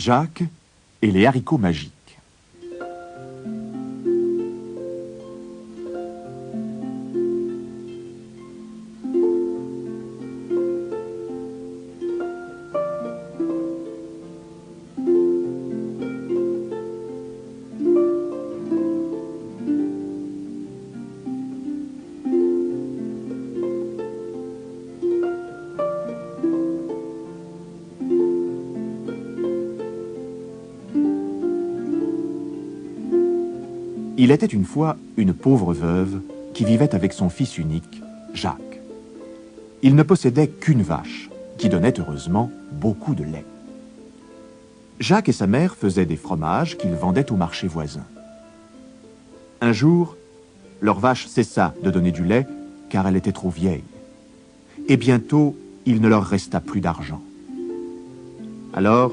Jacques et les haricots magiques. Il était une fois une pauvre veuve qui vivait avec son fils unique, Jacques. Il ne possédait qu'une vache, qui donnait heureusement beaucoup de lait. Jacques et sa mère faisaient des fromages qu'ils vendaient au marché voisin. Un jour, leur vache cessa de donner du lait car elle était trop vieille. Et bientôt, il ne leur resta plus d'argent. Alors,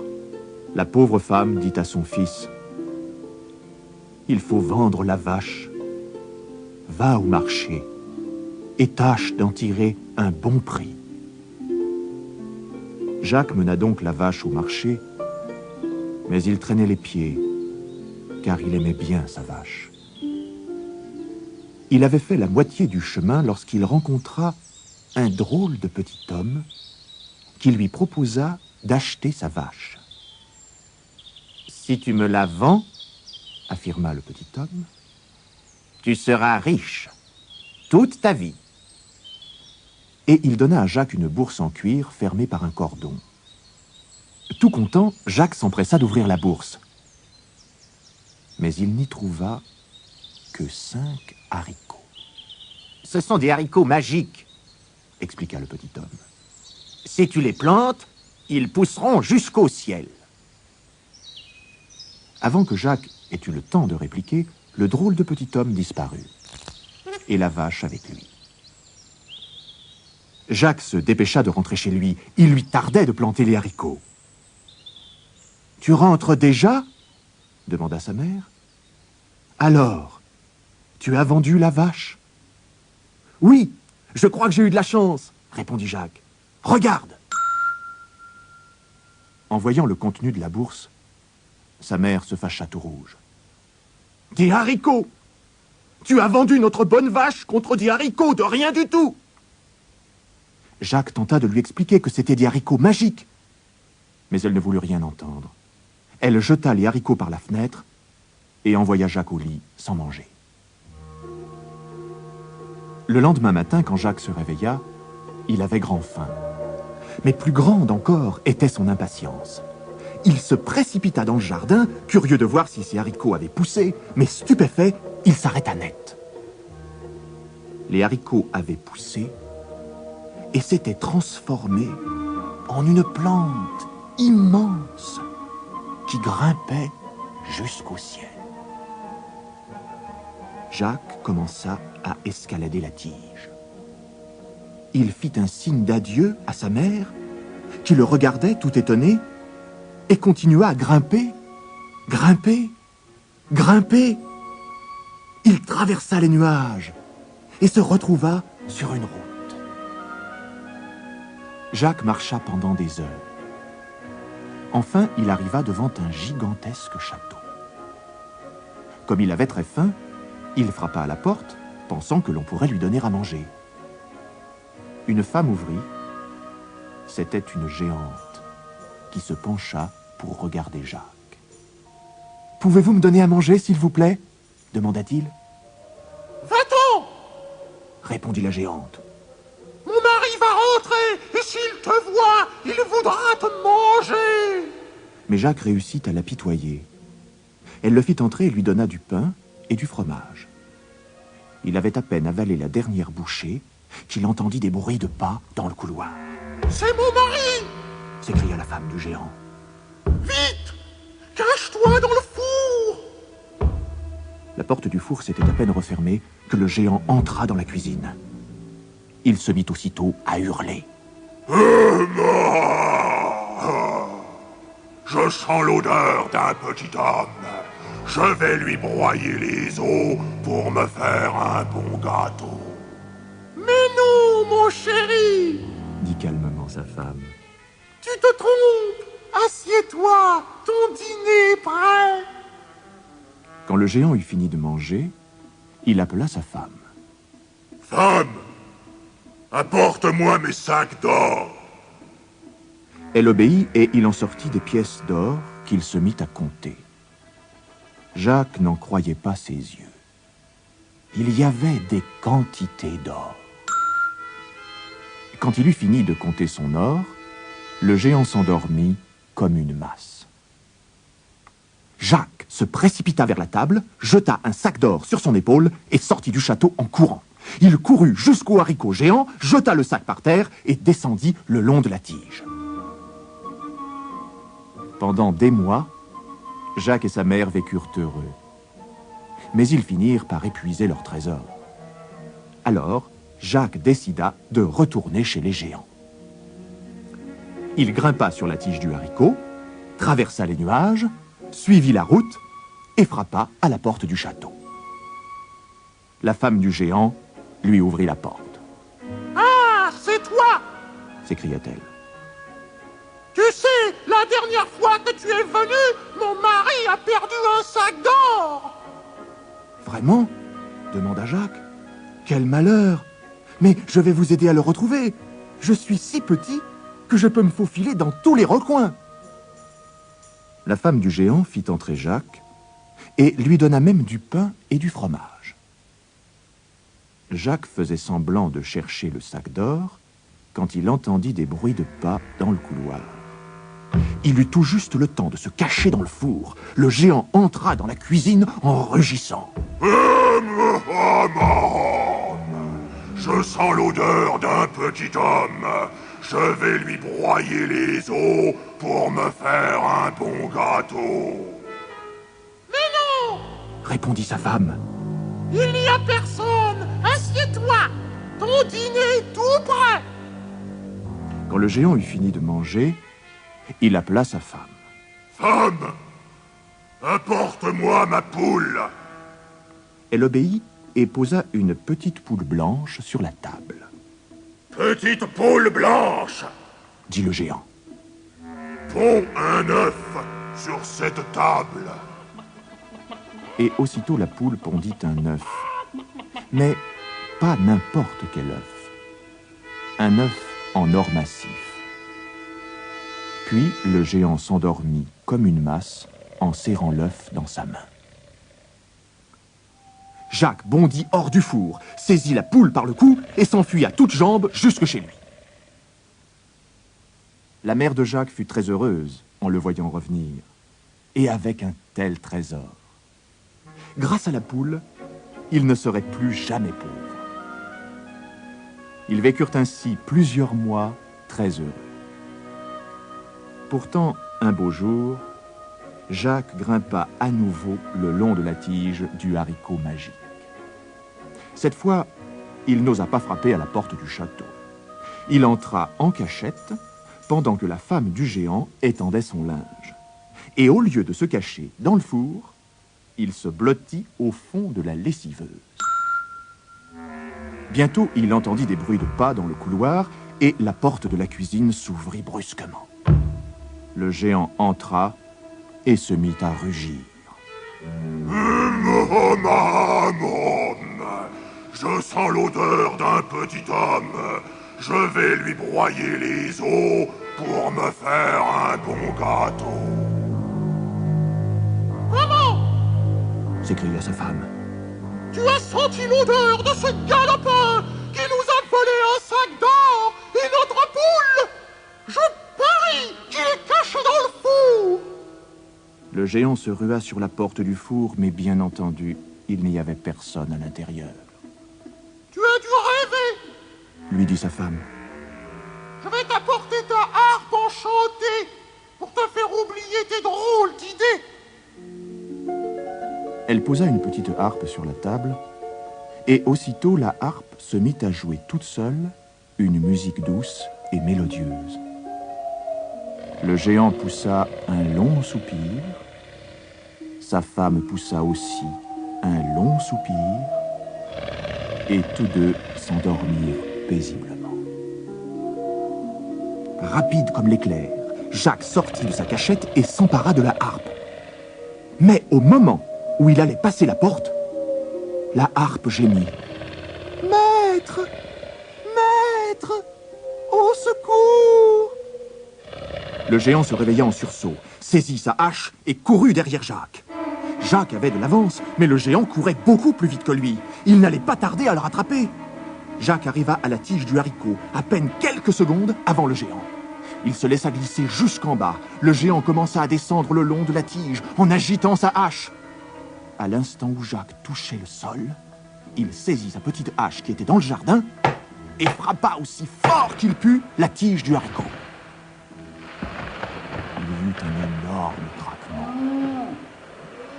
la pauvre femme dit à son fils: « Il faut vendre la vache. Va au marché et tâche d'en tirer un bon prix. » Jacques mena donc la vache au marché, mais il traînait les pieds, car il aimait bien sa vache. Il avait fait la moitié du chemin lorsqu'il rencontra un drôle de petit homme qui lui proposa d'acheter sa vache. « Si tu me la vends, affirma le petit homme, tu seras riche toute ta vie. » Et il donna à Jacques une bourse en cuir fermée par un cordon. Tout content, Jacques s'empressa d'ouvrir la bourse. Mais il n'y trouva que 5 haricots. « Ce sont des haricots magiques, » expliqua le petit homme. « Si tu les plantes, ils pousseront jusqu'au ciel. » Avant que Jacques ait eu le temps de répliquer, le drôle de petit homme disparut, et la vache avec lui. Jacques se dépêcha de rentrer chez lui. Il lui tardait de planter les haricots. « Tu rentres déjà ?» demanda sa mère. « Alors, tu as vendu la vache ?»« Oui, je crois que j'ai eu de la chance, » répondit Jacques. « Regarde !» En voyant le contenu de la bourse, sa mère se fâcha tout rouge. « Des haricots! Tu as vendu notre bonne vache contre des haricots de rien du tout !» Jacques tenta de lui expliquer que c'était des haricots magiques. Mais elle ne voulut rien entendre. Elle jeta les haricots par la fenêtre et envoya Jacques au lit sans manger. Le lendemain matin, quand Jacques se réveilla, il avait grand faim. Mais plus grande encore était son impatience. Il se précipita dans le jardin, curieux de voir si ces haricots avaient poussé, mais stupéfait, il s'arrêta net. Les haricots avaient poussé et s'étaient transformés en une plante immense qui grimpait jusqu'au ciel. Jacques commença à escalader la tige. Il fit un signe d'adieu à sa mère, qui le regardait tout étonné, et continua à grimper, grimper, grimper. Il traversa les nuages et se retrouva sur une route. Jacques marcha pendant des heures. Enfin, il arriva devant un gigantesque château. Comme il avait très faim, il frappa à la porte, pensant que l'on pourrait lui donner à manger. Une femme ouvrit. C'était une géante qui se pencha pour regarder Jacques. « Pouvez-vous me donner à manger, s'il vous plaît ?» demanda-t-il. « Va-t'en !» répondit la géante. « Mon mari va rentrer, et s'il te voit, il voudra te manger !» Mais Jacques réussit à l'apitoyer. Elle le fit entrer et lui donna du pain et du fromage. Il avait à peine avalé la dernière bouchée qu'il entendit des bruits de pas dans le couloir. « C'est mon mari !» s'écria la femme du géant. « Vite! Cache-toi dans le four !» La porte du four s'était à peine refermée que le géant entra dans la cuisine. Il se mit aussitôt à hurler. « Je sens l'odeur d'un petit homme. Je vais lui broyer les os pour me faire un bon gâteau. »« Mais non, mon chéri !» dit calmement sa femme. « Tu te trompes. Assieds-toi, ton dîner est prêt. Quand le géant eut fini de manger, il appela sa femme. Femme, apporte-moi mes sacs d'or. Elle obéit et il en sortit des pièces d'or qu'il se mit à compter. Jacques n'en croyait pas ses yeux. Il y avait des quantités d'or. Quand il eut fini de compter son or, le géant s'endormit comme une masse. Jacques se précipita vers la table, jeta un sac d'or sur son épaule et sortit du château en courant. Il courut jusqu'au haricot géant, jeta le sac par terre et descendit le long de la tige. Pendant des mois, Jacques et sa mère vécurent heureux. Mais ils finirent par épuiser leur trésor. Alors, Jacques décida de retourner chez les géants. Il grimpa sur la tige du haricot, traversa les nuages, suivit la route et frappa à la porte du château. La femme du géant lui ouvrit la porte. « Ah, c'est toi !» s'écria-t-elle. « Tu sais, la dernière fois que tu es venu, mon mari a perdu un sac d'or !»« Vraiment ?» demanda Jacques. « Quel malheur! Mais je vais vous aider à le retrouver. Je suis si petit que je peux me faufiler dans tous les recoins. » La femme du géant fit entrer Jacques et lui donna même du pain et du fromage. Jacques faisait semblant de chercher le sac d'or quand il entendit des bruits de pas dans le couloir. Il eut tout juste le temps de se cacher dans le four. Le géant entra dans la cuisine en rugissant. Je sens l'odeur d'un petit homme. Je vais lui broyer les os pour me faire un bon gâteau. »« Mais non !» répondit sa femme. « Il n'y a personne. Assieds-toi. Ton dîner est tout prêt. » Quand le géant eut fini de manger, il appela sa femme. « Femme, apporte-moi ma poule. » Elle obéit et posa une petite poule blanche sur la table. « Petite poule blanche, » dit le géant. « Ponds un œuf sur cette table. » Et aussitôt la poule pondit un œuf. Mais pas n'importe quel œuf. Un œuf en or massif. Puis le géant s'endormit comme une masse en serrant l'œuf dans sa main. Jacques bondit hors du four, saisit la poule par le cou et s'enfuit à toutes jambes jusque chez lui. La mère de Jacques fut très heureuse en le voyant revenir, et avec un tel trésor. Grâce à la poule, il ne serait plus jamais pauvre. Ils vécurent ainsi plusieurs mois très heureux. Pourtant, un beau jour, Jacques grimpa à nouveau le long de la tige du haricot magique. Cette fois, il n'osa pas frapper à la porte du château. Il entra en cachette pendant que la femme du géant étendait son linge. Et au lieu de se cacher dans le four, il se blottit au fond de la lessiveuse. Bientôt, il entendit des bruits de pas dans le couloir et la porte de la cuisine s'ouvrit brusquement. Le géant entra et se mit à rugir. Je sens l'odeur d'un petit homme. Je vais lui broyer les os pour me faire un bon gâteau. Comment ? S'écria sa femme. Tu as senti l'odeur de ce galopin qui nous a volé un sac d'or et notre poule ? Je parie qu'il est caché dans le four. Le géant se rua sur la porte du four, mais bien entendu, il n'y avait personne à l'intérieur. Tu as dû rêver, lui dit sa femme. Je vais t'apporter ta harpe enchantée pour te faire oublier tes drôles d'idées. Elle posa une petite harpe sur la table, et aussitôt la harpe se mit à jouer toute seule une musique douce et mélodieuse. Le géant poussa un long soupir, sa femme poussa aussi un long soupir, et tous deux s'endormirent paisiblement. Rapide comme l'éclair, Jacques sortit de sa cachette et s'empara de la harpe. Mais au moment où il allait passer la porte, la harpe gémit. « Maître! Maître! Au secours !» Le géant se réveilla en sursaut, saisit sa hache et courut derrière Jacques. Jacques avait de l'avance, mais le géant courait beaucoup plus vite que lui. Il n'allait pas tarder à le rattraper. Jacques arriva à la tige du haricot, à peine quelques secondes avant le géant. Il se laissa glisser jusqu'en bas. Le géant commença à descendre le long de la tige, en agitant sa hache. À l'instant où Jacques touchait le sol, il saisit sa petite hache qui était dans le jardin et frappa aussi fort qu'il put la tige du haricot. Il y eut un énorme craquement.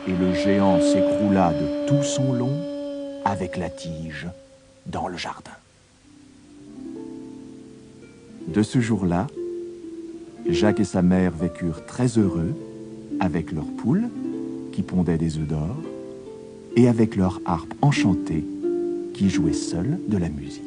Et le géant s'écroula de tout son long avec la tige dans le jardin. De ce jour-là, Jacques et sa mère vécurent très heureux avec leur poule qui pondait des œufs d'or et avec leur harpe enchantée qui jouait seule de la musique.